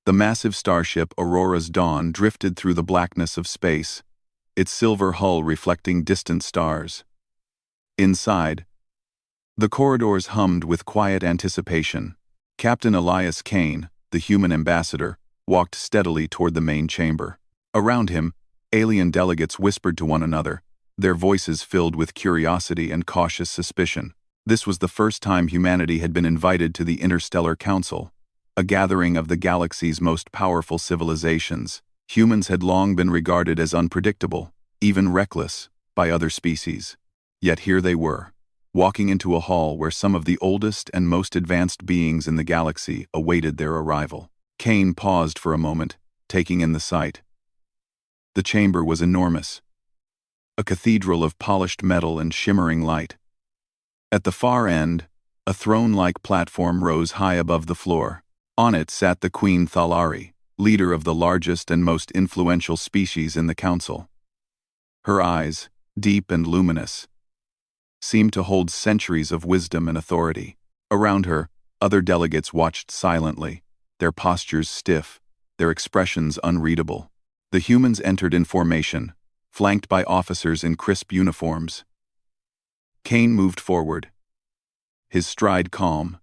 The massive starship Aurora's Dawn drifted through the blackness of space, its silver hull reflecting distant stars. Inside, the corridors hummed with quiet anticipation. Captain Elias Kane, the human ambassador, walked steadily toward the main chamber. Around him, alien delegates whispered to one another, their voices filled with curiosity and cautious suspicion. This was the first time humanity had been invited to the Interstellar Council, a gathering of the galaxy's most powerful civilizations. Humans had long been regarded as unpredictable, even reckless, by other species. Yet here they were, walking into a hall where some of the oldest and most advanced beings in the galaxy awaited their arrival. Kane paused for a moment, taking in the sight. The chamber was enormous, a cathedral of polished metal and shimmering light. At the far end, a throne-like platform rose high above the floor. On it sat the Queen Thalari, leader of the largest and most influential species in the council. Her eyes, deep and luminous, seemed to hold centuries of wisdom and authority. Around her, other delegates watched silently, their postures stiff, their expressions unreadable. The humans entered in formation, flanked by officers in crisp uniforms. Kane moved forward, his stride calm,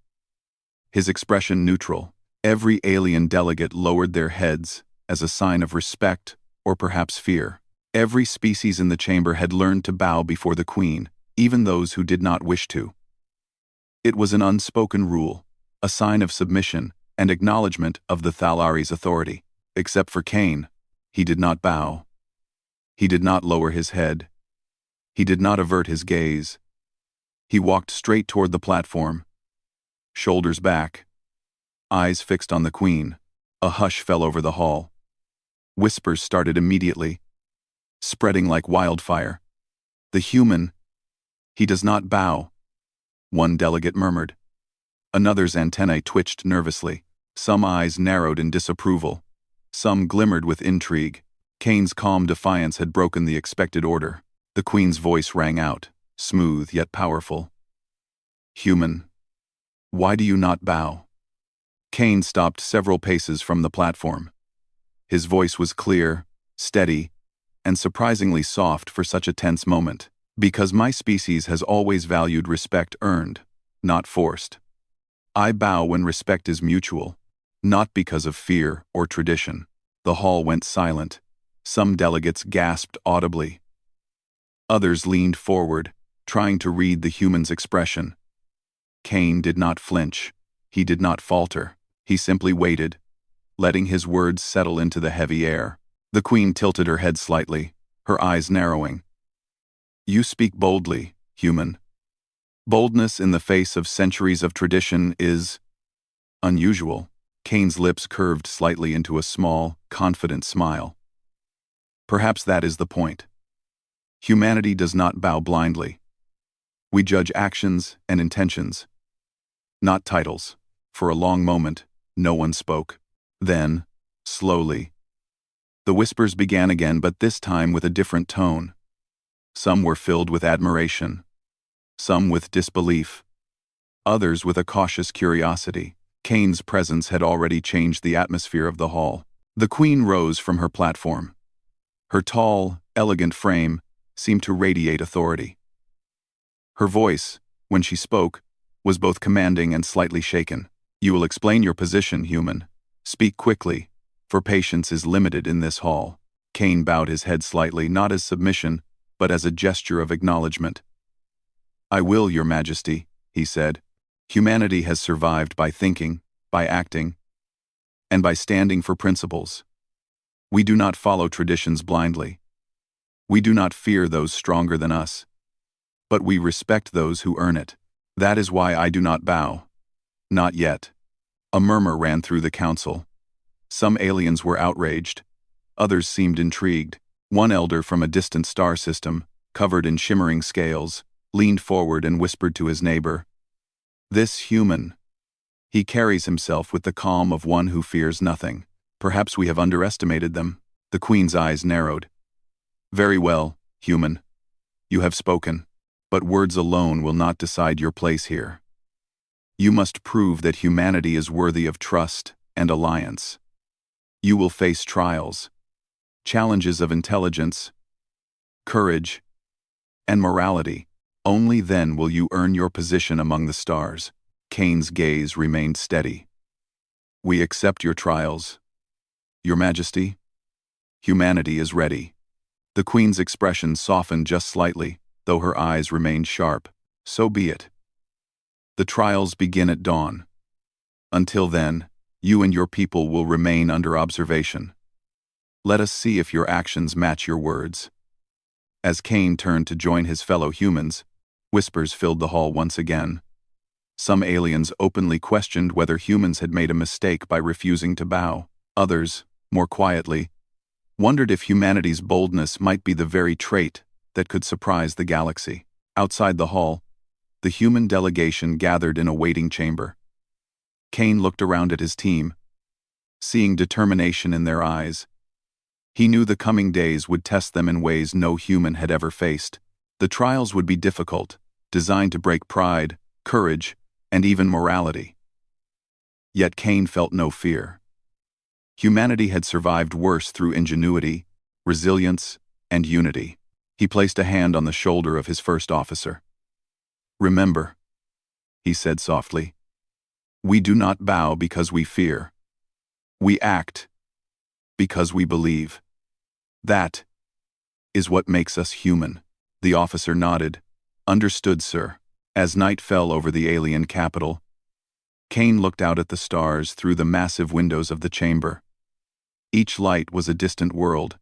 his expression neutral. Every alien delegate lowered their heads as a sign of respect or perhaps fear. Every species in the chamber had learned to bow before the Queen, even those who did not wish to. It was an unspoken rule, a sign of submission and acknowledgement of the Thalari's authority. Except for Kane, he did not bow. He did not lower his head. He did not avert his gaze. He walked straight toward the platform, shoulders back, eyes fixed on the Queen. A hush fell over the hall. Whispers started immediately, spreading like wildfire. The human, he does not bow, one delegate murmured. Another's antennae twitched nervously. Some eyes narrowed in disapproval. Some glimmered with intrigue. Kane's calm defiance had broken the expected order. The Queen's voice rang out, smooth yet powerful. Human, why do you not bow? Kane stopped several paces from the platform. His voice was clear, steady, and surprisingly soft for such a tense moment. Because my species has always valued respect earned, not forced. I bow when respect is mutual, not because of fear or tradition. The hall went silent. Some delegates gasped audibly. Others leaned forward, trying to read the human's expression. Kane did not flinch. He did not falter. He simply waited, letting his words settle into the heavy air. The Queen tilted her head slightly, her eyes narrowing. You speak boldly, human. Boldness in the face of centuries of tradition is unusual. Kane's lips curved slightly into a small, confident smile. Perhaps that is the point. Humanity does not bow blindly. We judge actions and intentions, not titles. For a long moment, no one spoke. Then, slowly, the whispers began again, but this time with a different tone. Some were filled with admiration, some with disbelief, others with a cautious curiosity. Kane's presence had already changed the atmosphere of the hall. The Queen rose from her platform. Her tall, elegant frame seemed to radiate authority. Her voice, when she spoke, was both commanding and slightly shaken. You will explain your position, human. Speak quickly, for patience is limited in this hall. Kane bowed his head slightly, not as submission, but as a gesture of acknowledgement. I will, Your Majesty, he said. Humanity has survived by thinking, by acting, and by standing for principles. We do not follow traditions blindly. We do not fear those stronger than us, but we respect those who earn it. That is why I do not bow. Not yet. A murmur ran through the council. Some aliens were outraged. Others seemed intrigued. One elder from a distant star system, covered in shimmering scales, leaned forward and whispered to his neighbor, "This human. He carries himself with the calm of one who fears nothing. Perhaps we have underestimated them." The Queen's eyes narrowed. "Very well, human. You have spoken, but words alone will not decide your place here. You must prove that humanity is worthy of trust and alliance. You will face trials, challenges of intelligence, courage, and morality. Only then will you earn your position among the stars. Kane's gaze remained steady. We accept your trials, Your Majesty. Humanity is ready. The Queen's expression softened just slightly, though her eyes remained sharp. So be it. The trials begin at dawn. Until then, you and your people will remain under observation. Let us see if your actions match your words. As Kane turned to join his fellow humans, whispers filled the hall once again. Some aliens openly questioned whether humans had made a mistake by refusing to bow. Others, more quietly, wondered if humanity's boldness might be the very trait that could surprise the galaxy. Outside the hall, the human delegation gathered in a waiting chamber. Kane looked around at his team, seeing determination in their eyes. He knew the coming days would test them in ways no human had ever faced. The trials would be difficult, designed to break pride, courage, and even morality. Yet Kane felt no fear. Humanity had survived worse through ingenuity, resilience, and unity. He placed a hand on the shoulder of his first officer. "Remember," he said softly, "we do not bow because we fear. We act because we believe. That is what makes us human." The officer nodded. "Understood, sir." As night fell over the alien capital, Kane looked out at the stars through the massive windows of the chamber. Each light was a distant world,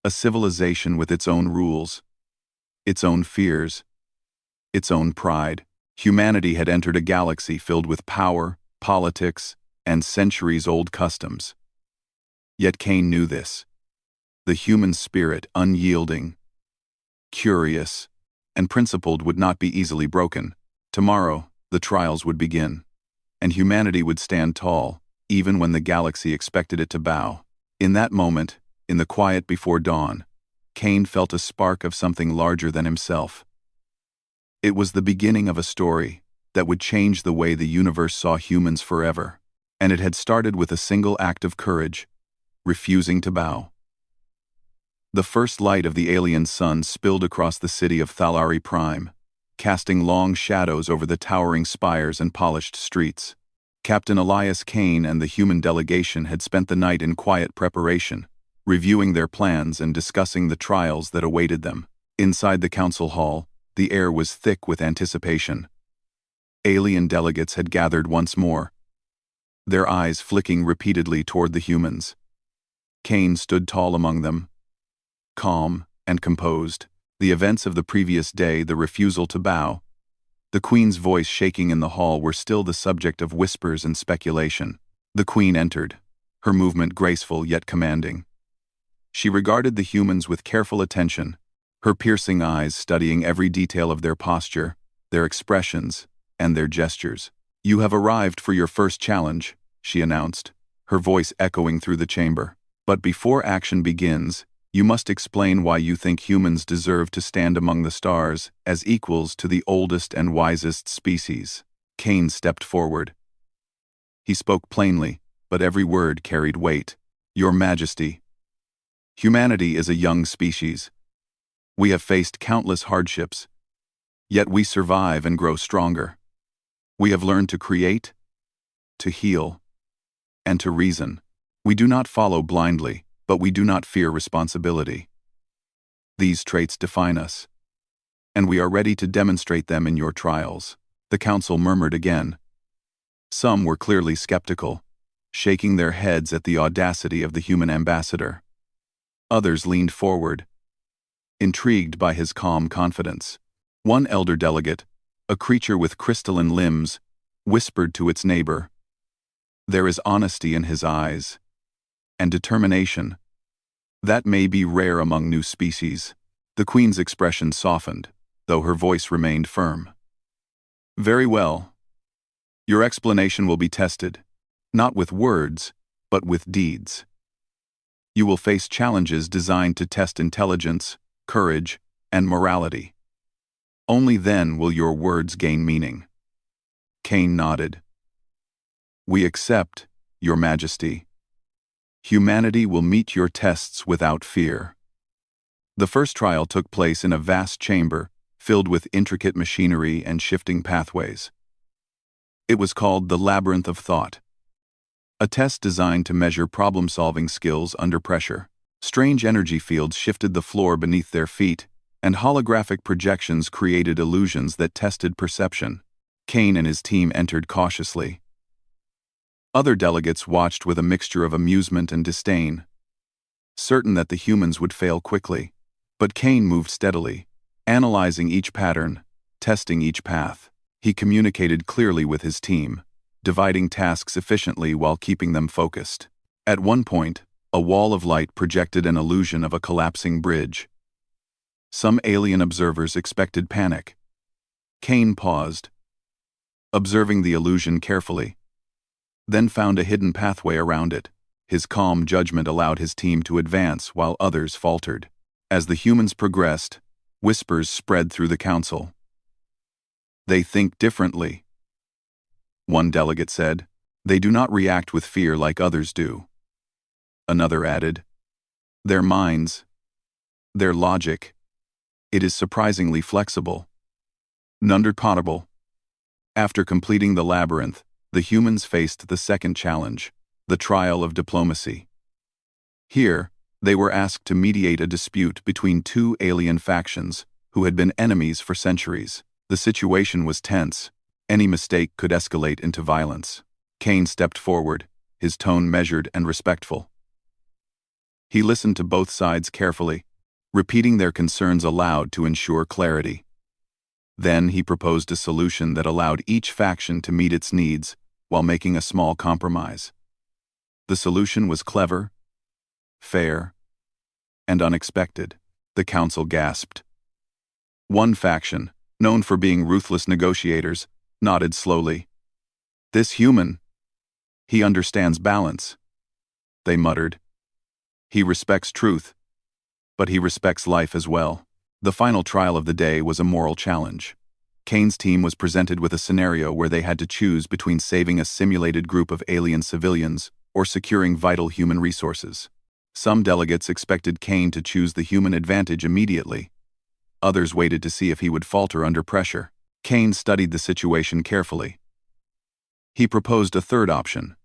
a civilization with its own rules, its own fears, its own pride. Humanity had entered a galaxy filled with power, politics, and centuries-old customs. Yet Kane knew this. The human spirit, unyielding, curious, and principled, would not be easily broken. Tomorrow, the trials would begin, and humanity would stand tall, even when the galaxy expected it to bow. In that moment, in the quiet before dawn, Kane felt a spark of something larger than himself. It was the beginning of a story that would change the way the universe saw humans forever, and it had started with a single act of courage, refusing to bow. The first light of the alien sun spilled across the city of Thalari Prime, casting long shadows over the towering spires and polished streets. Captain Elias Kane and the human delegation had spent the night in quiet preparation, reviewing their plans and discussing the trials that awaited them. Inside the council hall, the air was thick with anticipation. Alien delegates had gathered once more, their eyes flicking repeatedly toward the humans. Kane stood tall among them, calm and composed. The events of the previous day, the refusal to bow, the Queen's voice shaking in the hall, were still the subject of whispers and speculation. The Queen entered, her movement graceful yet commanding. She regarded the humans with careful attention, her piercing eyes studying every detail of their posture, their expressions, and their gestures. "You have arrived for your first challenge," she announced, her voice echoing through the chamber. "But before action begins, you must explain why you think humans deserve to stand among the stars as equals to the oldest and wisest species." Kane stepped forward. He spoke plainly, but every word carried weight. "Your Majesty, humanity is a young species. We have faced countless hardships, yet we survive and grow stronger. We have learned to create, to heal, and to reason. We do not follow blindly, but we do not fear responsibility. These traits define us, and we are ready to demonstrate them in your trials." The council murmured again. Some were clearly skeptical, shaking their heads at the audacity of the human ambassador. Others leaned forward, intrigued by his calm confidence. One elder delegate, a creature with crystalline limbs, whispered to its neighbor, "There is honesty in his eyes, and determination. That may be rare among new species." The Queen's expression softened, though her voice remained firm. "Very well. Your explanation will be tested, not with words, but with deeds. You will face challenges designed to test intelligence, courage, and morality. Only then will your words gain meaning." Kane nodded. "We accept, Your Majesty." Humanity will meet your tests without fear. The first trial took place in a vast chamber, filled with intricate machinery and shifting pathways. It was called the Labyrinth of Thought, a test designed to measure problem-solving skills under pressure. Strange energy fields shifted the floor beneath their feet, and holographic projections created illusions that tested perception. Kane and his team entered cautiously. Other delegates watched with a mixture of amusement and disdain, certain that the humans would fail quickly. But Kane moved steadily, analyzing each pattern, testing each path. He communicated clearly with his team, dividing tasks efficiently while keeping them focused. At one point, a wall of light projected an illusion of a collapsing bridge. Some alien observers expected panic. Kane paused, observing the illusion carefully, then found a hidden pathway around it. His calm judgment allowed his team to advance while others faltered. As the humans progressed, whispers spread through the council. They think differently, one delegate said. They do not react with fear like others do. Another added, their minds, their logic, it is surprisingly flexible. Non-portable. After completing the labyrinth, the humans faced the second challenge, the trial of diplomacy. Here, they were asked to mediate a dispute between two alien factions who had been enemies for centuries. The situation was tense. Any mistake could escalate into violence. Kane stepped forward, his tone measured and respectful. He listened to both sides carefully, repeating their concerns aloud to ensure clarity. Then he proposed a solution that allowed each faction to meet its needs while making a small compromise. The solution was clever, fair, and unexpected. The council gasped. One faction, known for being ruthless negotiators, nodded slowly. This human, he understands balance, they muttered. He respects truth, but he respects life as well. The final trial of the day was a moral challenge. Kane's team was presented with a scenario where they had to choose between saving a simulated group of alien civilians or securing vital human resources. Some delegates expected Kane to choose the human advantage immediately. Others waited to see if he would falter under pressure. Kane studied the situation carefully. He proposed a third option,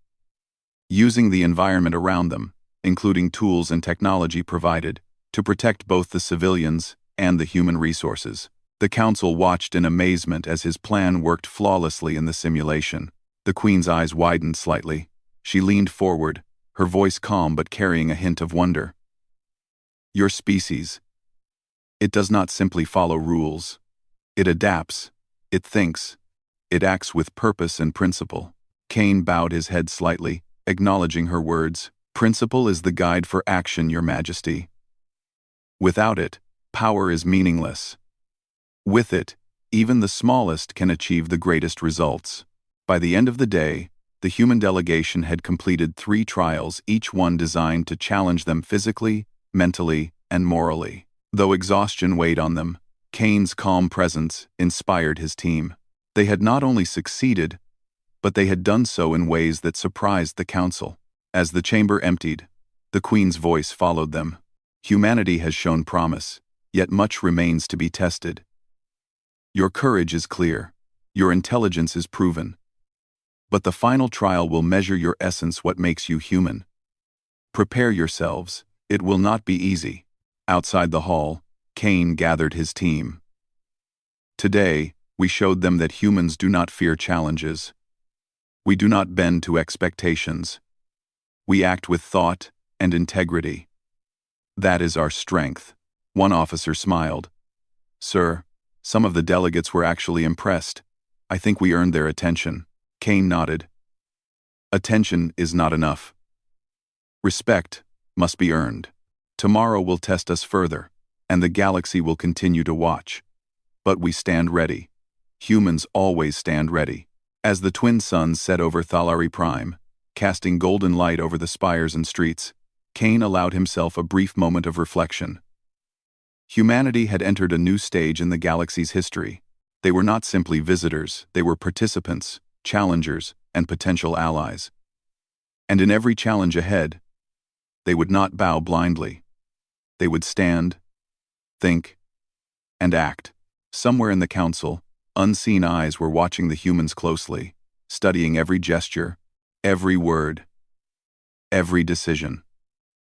using the environment around them, including tools and technology provided, to protect both the civilians and the human resources. The council watched in amazement as his plan worked flawlessly in the simulation. The Queen's eyes widened slightly. She leaned forward, her voice calm but carrying a hint of wonder. Your species. It does not simply follow rules. It adapts, it thinks, it acts with purpose and principle. Kane bowed his head slightly, acknowledging her words. Principle is the guide for action, Your Majesty. Without it, power is meaningless. With it, even the smallest can achieve the greatest results. By the end of the day, the human delegation had completed 3 trials, each one designed to challenge them physically, mentally, and morally. Though exhaustion weighed on them, Kane's calm presence inspired his team. They had not only succeeded, but they had done so in ways that surprised the council. As the chamber emptied, the Queen's voice followed them. Humanity has shown promise, yet much remains to be tested. Your courage is clear, your intelligence is proven. But the final trial will measure your essence, what makes you human. Prepare yourselves, it will not be easy. Outside the hall, Kane gathered his team. Today, we showed them that humans do not fear challenges. We do not bend to expectations. We act with thought and integrity. That is our strength. One officer smiled. Sir, some of the delegates were actually impressed. I think we earned their attention. Kane nodded. Attention is not enough. Respect must be earned. Tomorrow will test us further, and the galaxy will continue to watch. But we stand ready. Humans always stand ready. As the twin suns set over Thalari Prime, casting golden light over the spires and streets, Kane allowed himself a brief moment of reflection. Humanity had entered a new stage in the galaxy's history. They were not simply visitors, they were participants, challengers, and potential allies. And in every challenge ahead, They would not bow blindly. They would stand, think, and act. Somewhere in the council, unseen eyes were watching the humans closely, studying every gesture, every word, every decision.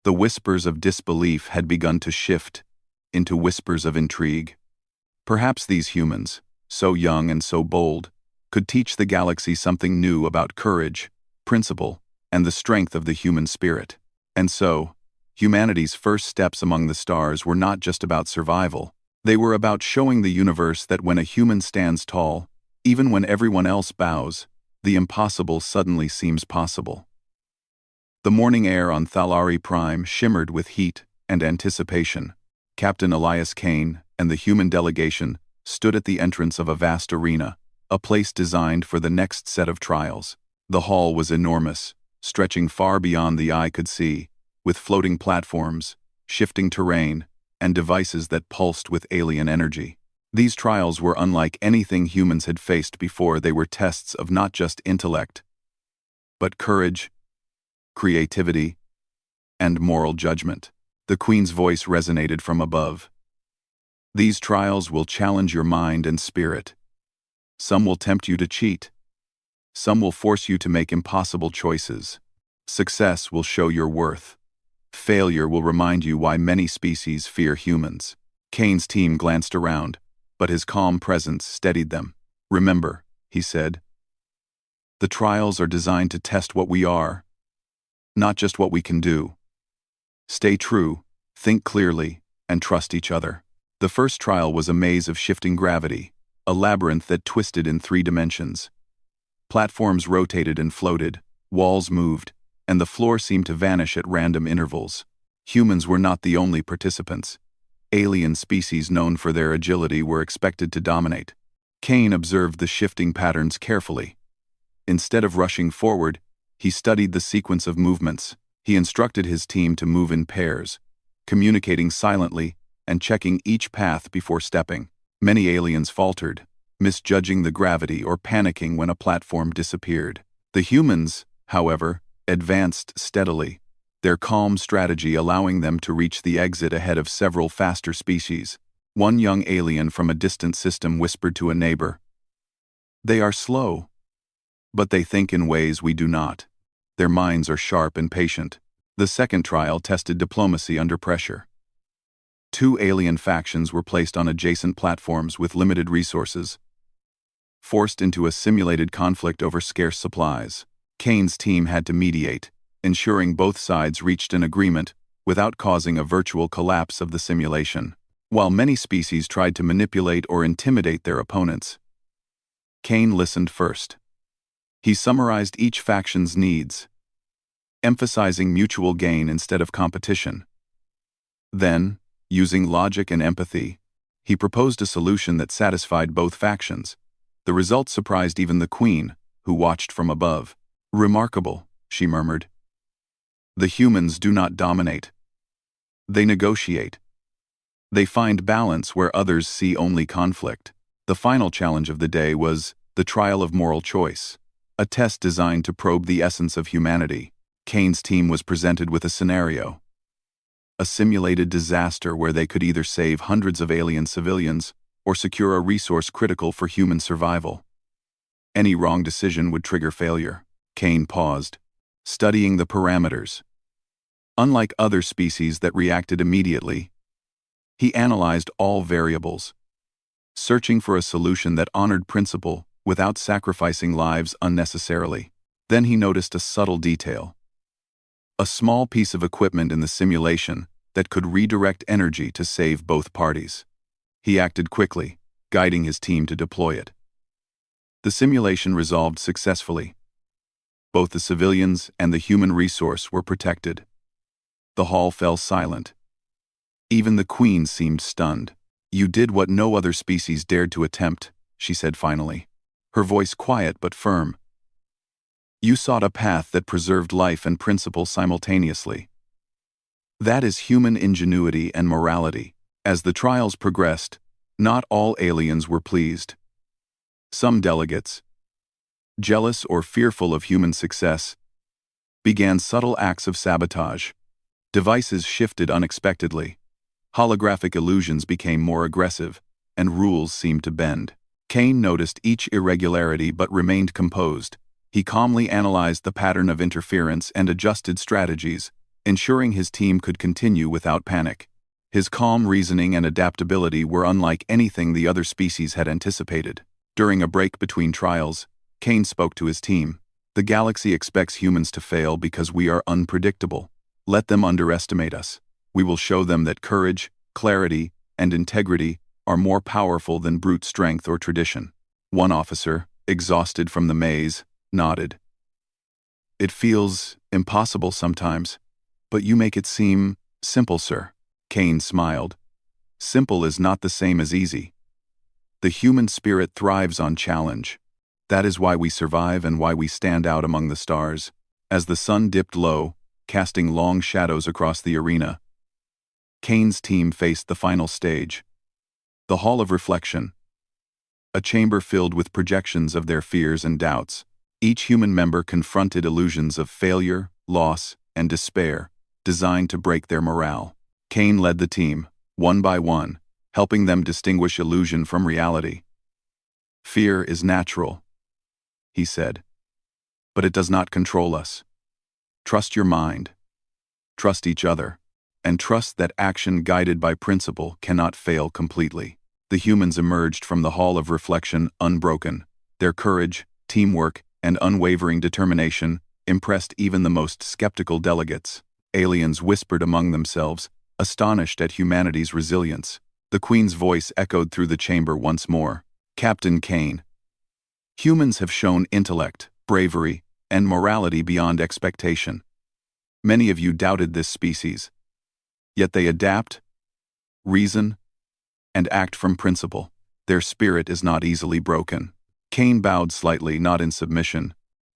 The whispers of disbelief had begun to shift into whispers of intrigue. Perhaps these humans, so young and so bold, could teach the galaxy something new about courage, principle, and the strength of the human spirit. And so, humanity's first steps among the stars were not just about survival. They were about showing the universe that when a human stands tall, even when everyone else bows, the impossible suddenly seems possible. The morning air on Thalari Prime shimmered with heat and anticipation. Captain Elias Kane and the human delegation stood at the entrance of a vast arena, a place designed for the next set of trials. The hall was enormous, stretching far beyond the eye could see, with floating platforms, shifting terrain, and devices that pulsed with alien energy. These trials were unlike anything humans had faced before. They were tests of not just intellect, but courage, creativity, and moral judgment. The Queen's voice resonated from above. These trials will challenge your mind and spirit. Some will tempt you to cheat. Some will force you to make impossible choices. Success will show your worth. Failure will remind you why many species fear humans. Kane's team glanced around, but his calm presence steadied them. Remember, he said, the trials are designed to test what we are, not just what we can do. Stay true, think clearly, and trust each other. The first trial was a maze of shifting gravity, a labyrinth that twisted in 3 dimensions. Platforms rotated and floated, walls moved, and the floor seemed to vanish at random intervals. Humans were not the only participants. Alien species known for their agility were expected to dominate. Kane observed the shifting patterns carefully. Instead of rushing forward, he studied the sequence of movements. He instructed his team to move in pairs, communicating silently and checking each path before stepping. Many aliens faltered, misjudging the gravity or panicking when a platform disappeared. The humans, however, advanced steadily, their calm strategy allowing them to reach the exit ahead of several faster species. One young alien from a distant system whispered to a neighbor, "They are slow, but they think in ways we do not. Their minds are sharp and patient." The second trial tested diplomacy under pressure. 2 alien factions were placed on adjacent platforms with limited resources, forced into a simulated conflict over scarce supplies. Kane's team had to mediate, ensuring both sides reached an agreement without causing a virtual collapse of the simulation. While many species tried to manipulate or intimidate their opponents, Kane listened first. He summarized each faction's needs, emphasizing mutual gain instead of competition. Then, using logic and empathy, he proposed a solution that satisfied both factions. The result surprised even the Queen, who watched from above. "Remarkable," she murmured. "The humans do not dominate. They negotiate. They find balance where others see only conflict." The final challenge of the day was the trial of moral choice, a test designed to probe the essence of humanity. Kane's team was presented with a scenario, a simulated disaster where they could either save hundreds of alien civilians or secure a resource critical for human survival. Any wrong decision would trigger failure. Kane paused, studying the parameters. Unlike other species that reacted immediately, he analyzed all variables, searching for a solution that honored principle without sacrificing lives unnecessarily. Then he noticed a subtle detail, a small piece of equipment in the simulation that could redirect energy to save both parties. He acted quickly, guiding his team to deploy it. The simulation resolved successfully. Both the civilians and the human resource were protected. The hall fell silent. Even the Queen seemed stunned. "You did what no other species dared to attempt," she said finally, her voice quiet but firm. "You sought a path that preserved life and principle simultaneously. That is human ingenuity and morality." As the trials progressed, not all aliens were pleased. Some delegates, jealous or fearful of human success, began subtle acts of sabotage. Devices shifted unexpectedly. Holographic illusions became more aggressive, and rules seemed to bend. Kane noticed each irregularity but remained composed. He calmly analyzed the pattern of interference and adjusted strategies, ensuring his team could continue without panic. His calm reasoning and adaptability were unlike anything the other species had anticipated. During a break between trials, Kane spoke to his team. "The galaxy expects humans to fail because we are unpredictable. Let them underestimate us. We will show them that courage, clarity, and integrity are more powerful than brute strength or tradition." One officer, exhausted from the maze, nodded. "It feels impossible sometimes, but you make it seem simple, sir." Kane smiled. "Simple is not the same as easy. The human spirit thrives on challenge. That is why we survive and why we stand out among the stars." As the sun dipped low, casting long shadows across the arena, Kane's team faced the final stage. The Hall of Reflection. A chamber filled with projections of their fears and doubts. Each human member confronted illusions of failure, loss, and despair, designed to break their morale. Kane led the team, one by one, helping them distinguish illusion from reality. "Fear is natural," he said, "but it does not control us. Trust your mind, trust each other, and trust that action guided by principle cannot fail completely." The humans emerged from the Hall of Reflection unbroken. Their courage, teamwork, and unwavering determination impressed even the most skeptical delegates. Aliens whispered among themselves, astonished at humanity's resilience. The Queen's voice echoed through the chamber once more. "Captain Kane, humans have shown intellect, bravery, and morality beyond expectation. Many of you doubted this species. Yet they adapt, reason, and act from principle. Their spirit is not easily broken." Kane bowed slightly, not in submission,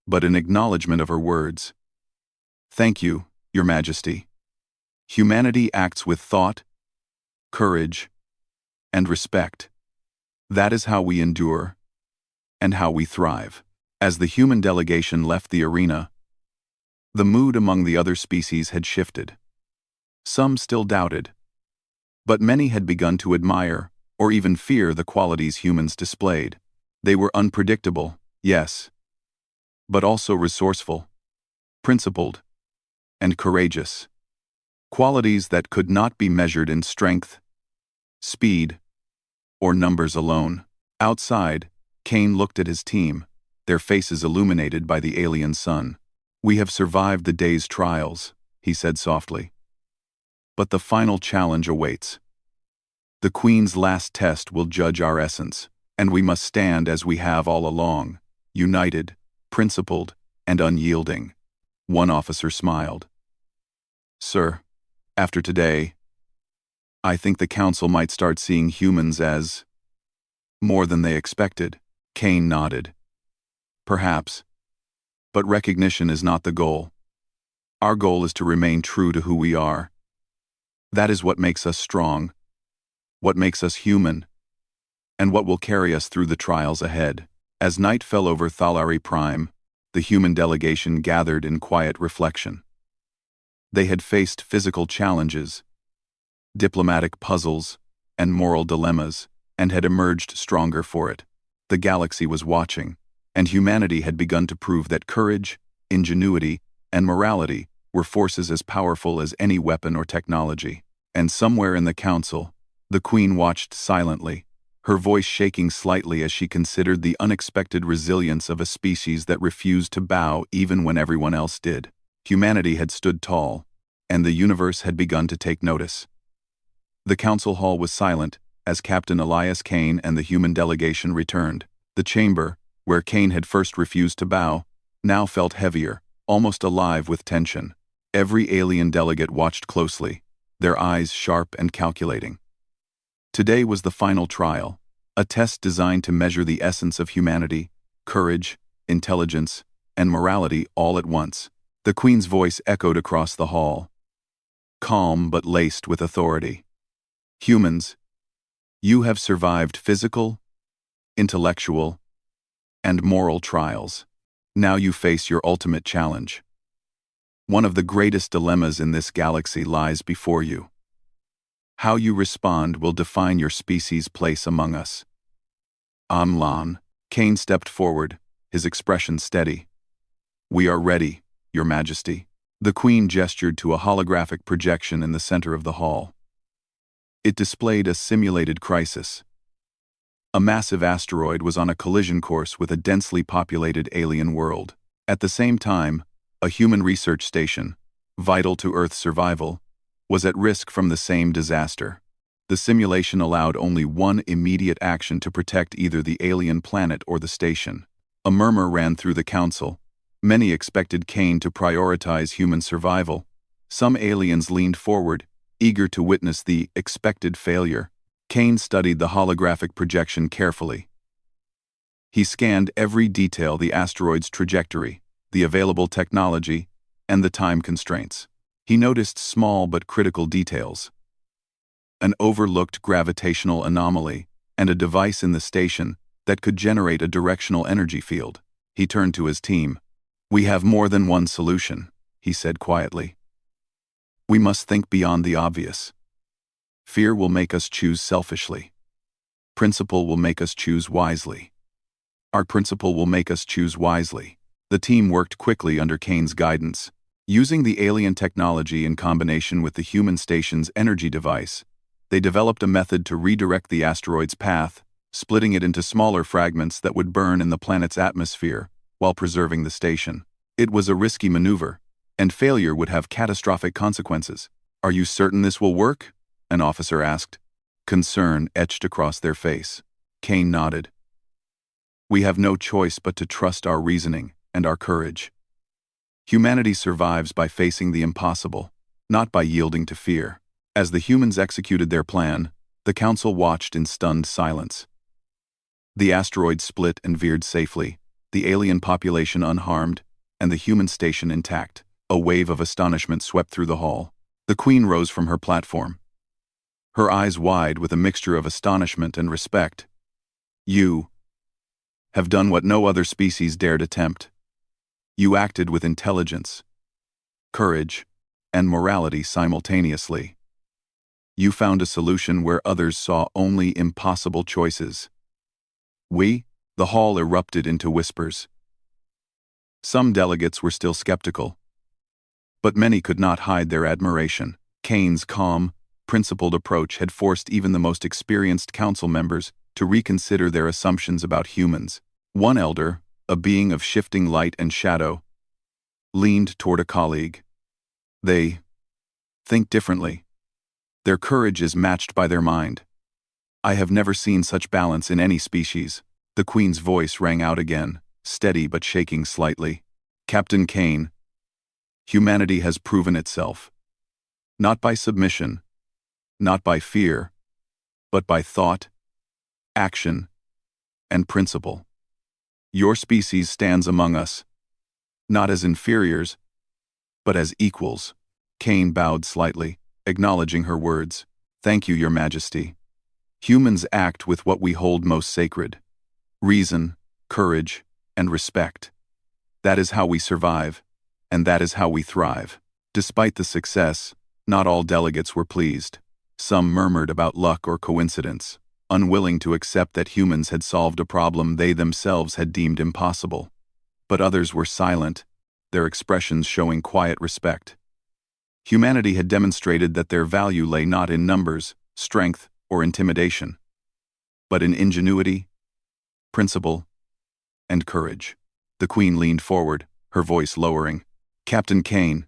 but in acknowledgement of her words. "Thank you, Your Majesty. Humanity acts with thought, courage, and respect. That is how we endure, and how we thrive." As the human delegation left the arena, the mood among the other species had shifted. Some still doubted, but many had begun to admire, or even fear, the qualities humans displayed. They were unpredictable, yes, but also resourceful, principled, and courageous. Qualities that could not be measured in strength, speed, or numbers alone. Outside, Kane looked at his team, their faces illuminated by the alien sun. "We have survived the day's trials," he said softly. "But the final challenge awaits. The Queen's last test will judge our essence, and we must stand as we have all along, united, principled, and unyielding." One officer smiled. "Sir, after today, I think the Council might start seeing humans as more than they expected." Kane nodded. "Perhaps, but recognition is not the goal. Our goal is to remain true to who we are. That is what makes us strong, what makes us human, and what will carry us through the trials ahead." As night fell over Thalari Prime, the human delegation gathered in quiet reflection. They had faced physical challenges, diplomatic puzzles, and moral dilemmas, and had emerged stronger for it. The galaxy was watching, and humanity had begun to prove that courage, ingenuity, and morality were forces as powerful as any weapon or technology. And somewhere in the council, the Queen watched silently, her voice shaking slightly as she considered the unexpected resilience of a species that refused to bow even when everyone else did. Humanity had stood tall, and the universe had begun to take notice. The council hall was silent as Captain Elias Kane and the human delegation returned. The chamber, where Kane had first refused to bow, now felt heavier, almost alive with tension. Every alien delegate watched closely, their eyes sharp and calculating. Today was the final trial, a test designed to measure the essence of humanity, courage, intelligence, and morality all at once. The Queen's voice echoed across the hall, calm but laced with authority. "Humans, you have survived physical, intellectual, and moral trials. Now you face your ultimate challenge. One of the greatest dilemmas in this galaxy lies before you. How you respond will define your species' place among us. Amlan. Kane stepped forward, his expression steady. We are ready, Your Majesty. The Queen gestured to a holographic projection in the center of the hall. It displayed a simulated crisis. A massive asteroid was on a collision course with a densely populated alien world. At the same time, a human research station, vital to Earth's survival, was at risk from the same disaster. The simulation allowed only one immediate action to protect either the alien planet or the station. A murmur ran through the council. Many expected Kane to prioritize human survival. Some aliens leaned forward, eager to witness the expected failure. Kane studied the holographic projection carefully. He scanned every detail: the asteroid's trajectory, the available technology, and the time constraints. He noticed small but critical details. An overlooked gravitational anomaly, and a device in the station that could generate a directional energy field. He turned to his team. We have more than one solution, he said quietly. We must think beyond the obvious. Fear will make us choose selfishly. Principle will make us choose wisely. Our principle will make us choose wisely. The team worked quickly under Kane's guidance. Using the alien technology in combination with the human station's energy device, they developed a method to redirect the asteroid's path, splitting it into smaller fragments that would burn in the planet's atmosphere while preserving the station. It was a risky maneuver, and failure would have catastrophic consequences. Are you certain this will work? An officer asked. Concern etched across their face. Kane nodded. We have no choice but to trust our reasoning and our courage. Humanity survives by facing the impossible, not by yielding to fear. As the humans executed their plan, the council watched in stunned silence. The asteroid split and veered safely, the alien population unharmed, and the human station intact. A wave of astonishment swept through the hall. The Queen rose from her platform, her eyes wide with a mixture of astonishment and respect. You have done what no other species dared attempt. You acted with intelligence, courage, and morality simultaneously. You found a solution where others saw only impossible choices. The hall erupted into whispers. Some delegates were still skeptical, but many could not hide their admiration. Kane's calm, principled approach had forced even the most experienced council members to reconsider their assumptions about humans. One elder, a being of shifting light and shadow, leaned toward a colleague. They think differently. Their courage is matched by their mind. I have never seen such balance in any species. The Queen's voice rang out again, steady but shaking slightly. Captain Kane, humanity has proven itself. Not by submission, not by fear, but by thought, action, and principle. Your species stands among us, not as inferiors, but as equals. Kane bowed slightly, acknowledging her words. Thank you, Your Majesty. Humans act with what we hold most sacred: reason, courage, and respect. That is how we survive, and that is how we thrive. Despite the success, not all delegates were pleased. Some murmured about luck or coincidence, unwilling to accept that humans had solved a problem they themselves had deemed impossible. But others were silent, their expressions showing quiet respect. Humanity had demonstrated that their value lay not in numbers, strength, or intimidation, but in ingenuity, principle, and courage. The Queen leaned forward, her voice lowering. Captain Kane,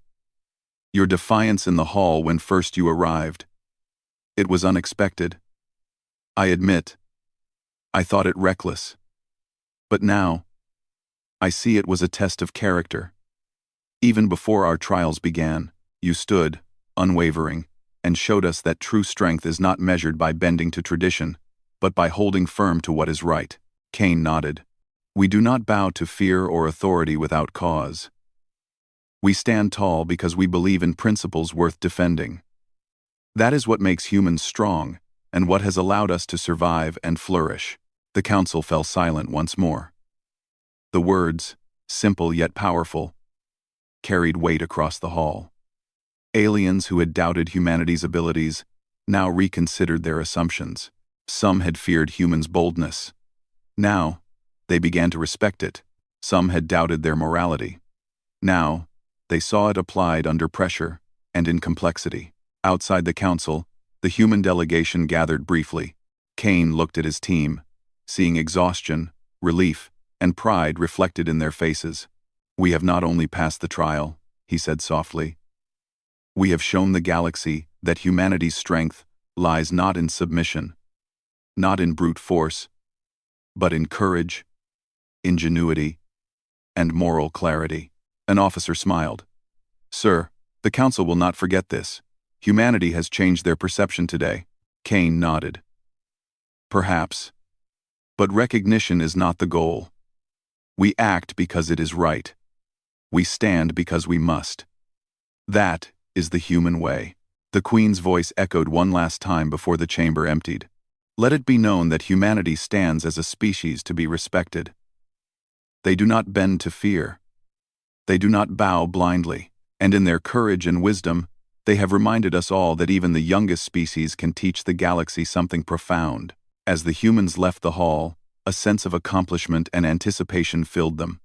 your defiance in the hall when first you arrived. It was unexpected. I admit, I thought it reckless. But now, I see it was a test of character. Even before our trials began, you stood, unwavering, and showed us that true strength is not measured by bending to tradition, but by holding firm to what is right. Kane nodded. We do not bow to fear or authority without cause. We stand tall because we believe in principles worth defending. That is what makes humans strong, and what has allowed us to survive and flourish. The council fell silent once more. The words, simple yet powerful, carried weight across the hall. Aliens who had doubted humanity's abilities now reconsidered their assumptions. Some had feared humans' boldness. Now, they began to respect it. Some had doubted their morality. Now, they saw it applied under pressure and in complexity. Outside the council, the human delegation gathered briefly. Kane looked at his team, seeing exhaustion, relief, and pride reflected in their faces. "We have not only passed the trial," he said softly. "We have shown the galaxy that humanity's strength lies not in submission, not in brute force, but in courage, ingenuity, and moral clarity." An officer smiled. "Sir, the council will not forget this. Humanity has changed their perception today." Kane nodded. "Perhaps. But recognition is not the goal. We act because it is right. We stand because we must. That is the human way." The Queen's voice echoed one last time before the chamber emptied. "Let it be known that humanity stands as a species to be respected. They do not bend to fear. They do not bow blindly, and in their courage and wisdom, they have reminded us all that even the youngest species can teach the galaxy something profound." As the humans left the hall, a sense of accomplishment and anticipation filled them.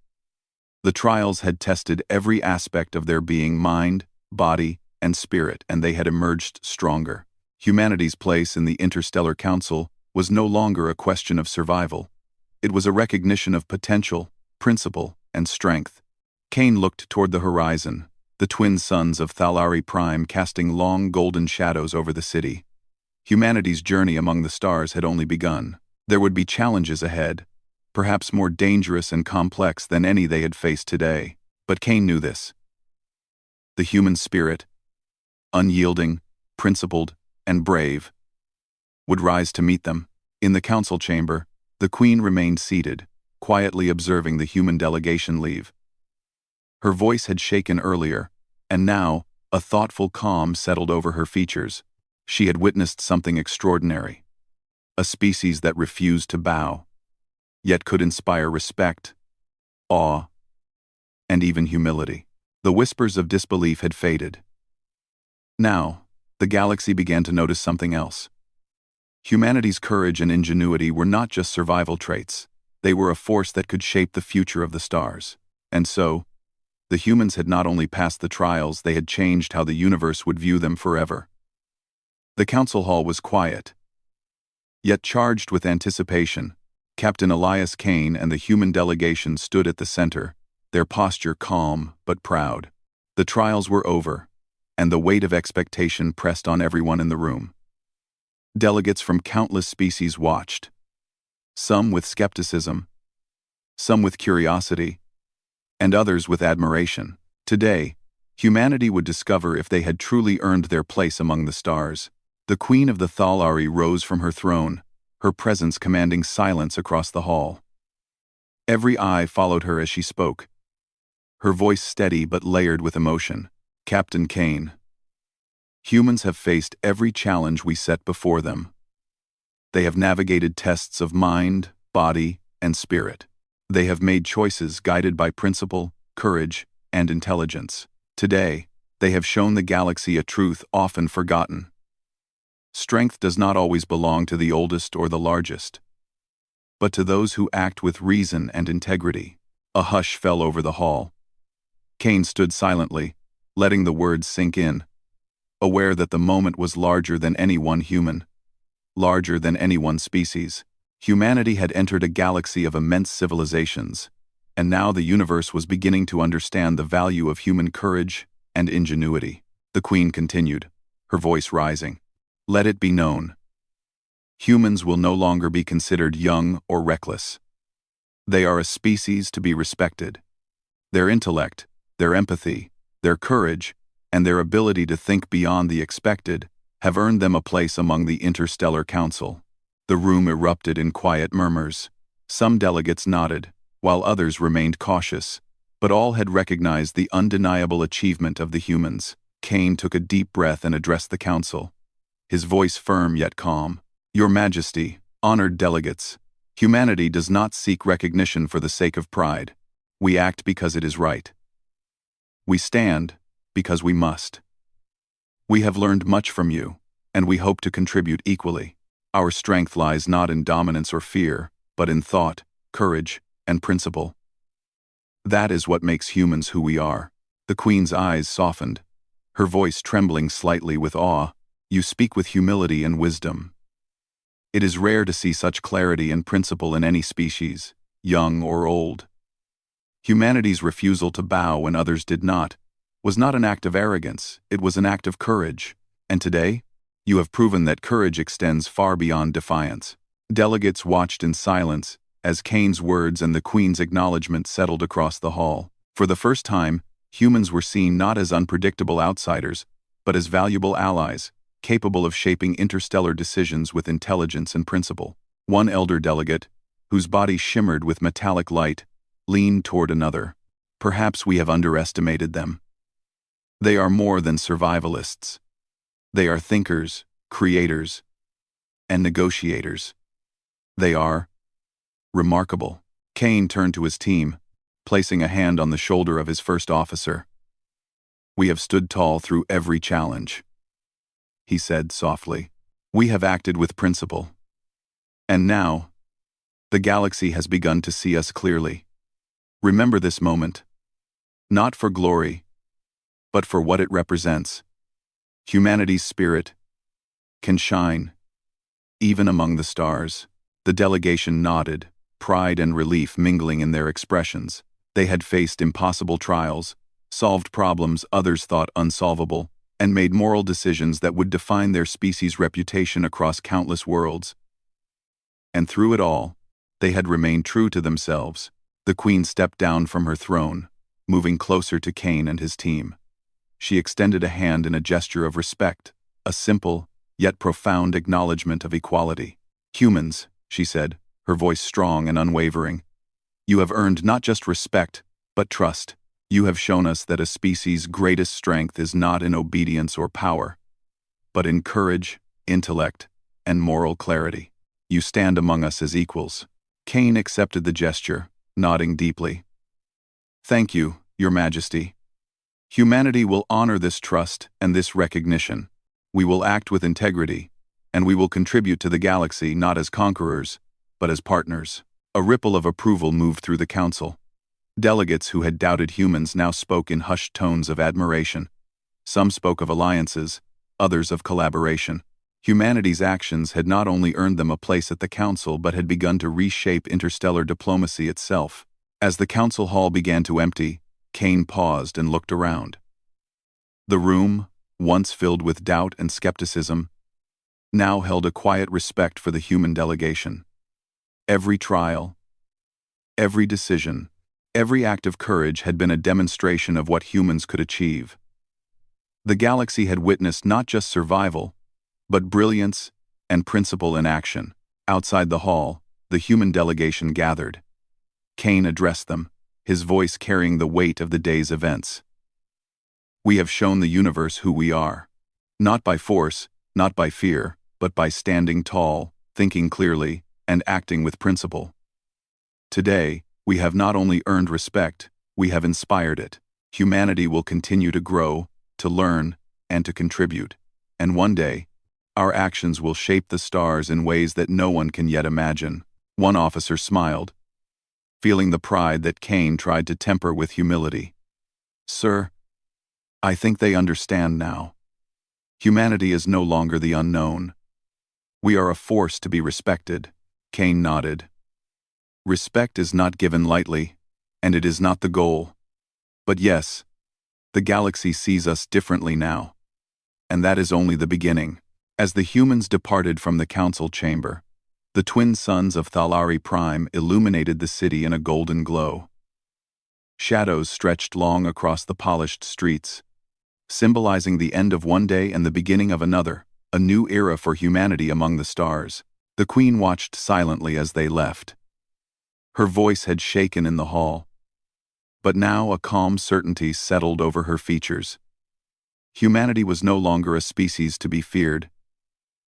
The trials had tested every aspect of their being, mind, body, and spirit, and they had emerged stronger. Humanity's place in the Interstellar Council was no longer a question of survival. It was a recognition of potential, principle, and strength. Kane looked toward the horizon, the twin suns of Thalari Prime casting long golden shadows over the city. Humanity's journey among the stars had only begun. There would be challenges ahead, perhaps more dangerous and complex than any they had faced today. But Kane knew this. The human spirit, unyielding, principled, and brave, would rise to meet them. In the council chamber, the Queen remained seated, quietly observing the human delegation leave. Her voice had shaken earlier, and now a thoughtful calm settled over her features. She had witnessed something extraordinary. A species that refused to bow, yet could inspire respect, awe, and even humility. The whispers of disbelief had faded. Now, the galaxy began to notice something else. Humanity's courage and ingenuity were not just survival traits. They were a force that could shape the future of the stars. And so, the humans had not only passed the trials, they had changed how the universe would view them forever. The council hall was quiet, yet charged with anticipation. Captain Elias Kane and the human delegation stood at the center, their posture calm but proud. The trials were over, and the weight of expectation pressed on everyone in the room. Delegates from countless species watched, some with skepticism, some with curiosity, and others with admiration. Today, humanity would discover if they had truly earned their place among the stars. The Queen of the Thalari rose from her throne, her presence commanding silence across the hall. Every eye followed her as she spoke, her voice steady but layered with emotion. "Captain Kane, humans have faced every challenge we set before them. They have navigated tests of mind, body, and spirit. They have made choices guided by principle, courage, and intelligence. Today, they have shown the galaxy a truth often forgotten. Strength does not always belong to the oldest or the largest, but to those who act with reason and integrity." A hush fell over the hall. Kane stood silently, letting the words sink in, aware that the moment was larger than any one human, larger than any one species. Humanity had entered a galaxy of immense civilizations, and now the universe was beginning to understand the value of human courage and ingenuity. The Queen continued, her voice rising. "Let it be known. Humans will no longer be considered young or reckless. They are a species to be respected. Their intellect, their empathy, their courage, and their ability to think beyond the expected have earned them a place among the Interstellar Council." The room erupted in quiet murmurs. Some delegates nodded, while others remained cautious, but all had recognized the undeniable achievement of the humans. Kane took a deep breath and addressed the council, his voice firm yet calm. "Your Majesty, honored delegates, humanity does not seek recognition for the sake of pride. We act because it is right. We stand because we must. We have learned much from you, and we hope to contribute equally. Our strength lies not in dominance or fear, but in thought, courage, and principle. That is what makes humans who we are. The Queen's eyes softened, her voice trembling slightly with awe. You speak with humility and wisdom. It is rare to see such clarity and principle in any species, young or old. Humanity's refusal to bow when others did not was not an act of arrogance, it was an act of courage. And today, you have proven that courage extends far beyond defiance. Delegates watched in silence as Kane's words and the Queen's acknowledgement settled across the hall. For the first time, humans were seen not as unpredictable outsiders, but as valuable allies, capable of shaping interstellar decisions with intelligence and principle. One elder delegate, whose body shimmered with metallic light, leaned toward another. Perhaps we have underestimated them. They are more than survivalists. They are thinkers, creators, and negotiators. They are remarkable. Kane turned to his team, placing a hand on the shoulder of his first officer. We have stood tall through every challenge, he said softly. We have acted with principle. And now, the galaxy has begun to see us clearly. Remember this moment, not for glory, but for what it represents. Humanity's spirit can shine, even among the stars. The delegation nodded, pride and relief mingling in their expressions. They had faced impossible trials, solved problems others thought unsolvable, and made moral decisions that would define their species' reputation across countless worlds. And through it all, they had remained true to themselves. The Queen stepped down from her throne, moving closer to Kane and his team. She extended a hand in a gesture of respect, a simple, yet profound acknowledgement of equality. Humans, she said, her voice strong and unwavering. You have earned not just respect, but trust. You have shown us that a species' greatest strength is not in obedience or power, but in courage, intellect, and moral clarity. You stand among us as equals. Kane accepted the gesture, nodding deeply. Thank you, Your Majesty. Humanity will honor this trust and this recognition. We will act with integrity, and we will contribute to the galaxy not as conquerors, but as partners. A ripple of approval moved through the council. Delegates who had doubted humans now spoke in hushed tones of admiration. Some spoke of alliances, others of collaboration. Humanity's actions had not only earned them a place at the council but had begun to reshape interstellar diplomacy itself. As the council hall began to empty, Kane paused and looked around. The room, once filled with doubt and skepticism, now held a quiet respect for the human delegation. Every trial, every decision, every act of courage had been a demonstration of what humans could achieve. The galaxy had witnessed not just survival, but brilliance and principle in action. Outside the hall, the human delegation gathered. Kane addressed them, his voice carrying the weight of the day's events. We have shown the universe who we are. Not by force, not by fear, but by standing tall, thinking clearly, and acting with principle. Today, we have not only earned respect, we have inspired it. Humanity will continue to grow, to learn, and to contribute. And one day, our actions will shape the stars in ways that no one can yet imagine. One officer smiled, feeling the pride that Kane tried to temper with humility. Sir, I think they understand now. Humanity is no longer the unknown. We are a force to be respected. Kane nodded. Respect is not given lightly, and it is not the goal. But yes, the galaxy sees us differently now. And that is only the beginning. As the humans departed from the council chamber, the twin suns of Thalari Prime illuminated the city in a golden glow. Shadows stretched long across the polished streets, symbolizing the end of one day and the beginning of another, a new era for humanity among the stars. The Queen watched silently as they left. Her voice had shaken in the hall, but now a calm certainty settled over her features. Humanity was no longer a species to be feared,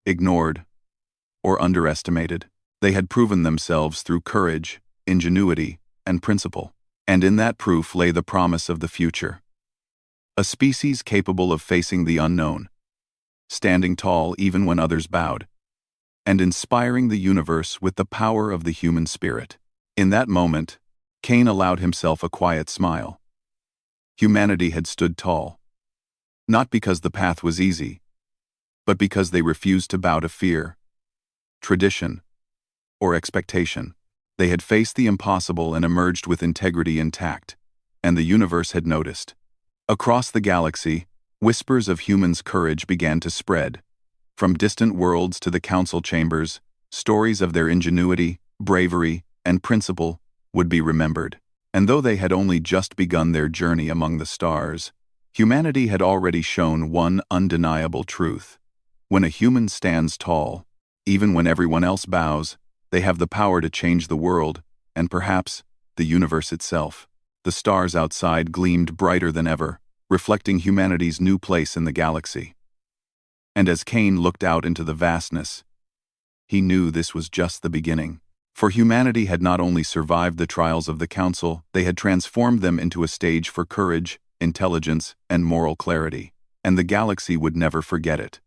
ignored, or underestimated. They had proven themselves through courage, ingenuity, and principle, and in that proof lay the promise of the future. A species capable of facing the unknown, standing tall even when others bowed, and inspiring the universe with the power of the human spirit. In that moment, Cain allowed himself a quiet smile. Humanity had stood tall, not because the path was easy, but because they refused to bow to fear, tradition, or expectation. They had faced the impossible and emerged with integrity intact, and the universe had noticed. Across the galaxy, whispers of humans' courage began to spread. From distant worlds to the council chambers, stories of their ingenuity, bravery, and principle would be remembered. And though they had only just begun their journey among the stars, humanity had already shown one undeniable truth. When a human stands tall, even when everyone else bows, they have the power to change the world, and perhaps the universe itself. The stars outside gleamed brighter than ever, reflecting humanity's new place in the galaxy. And as Cain looked out into the vastness, he knew this was just the beginning. For humanity had not only survived the trials of the Council, they had transformed them into a stage for courage, intelligence, and moral clarity. And the galaxy would never forget it.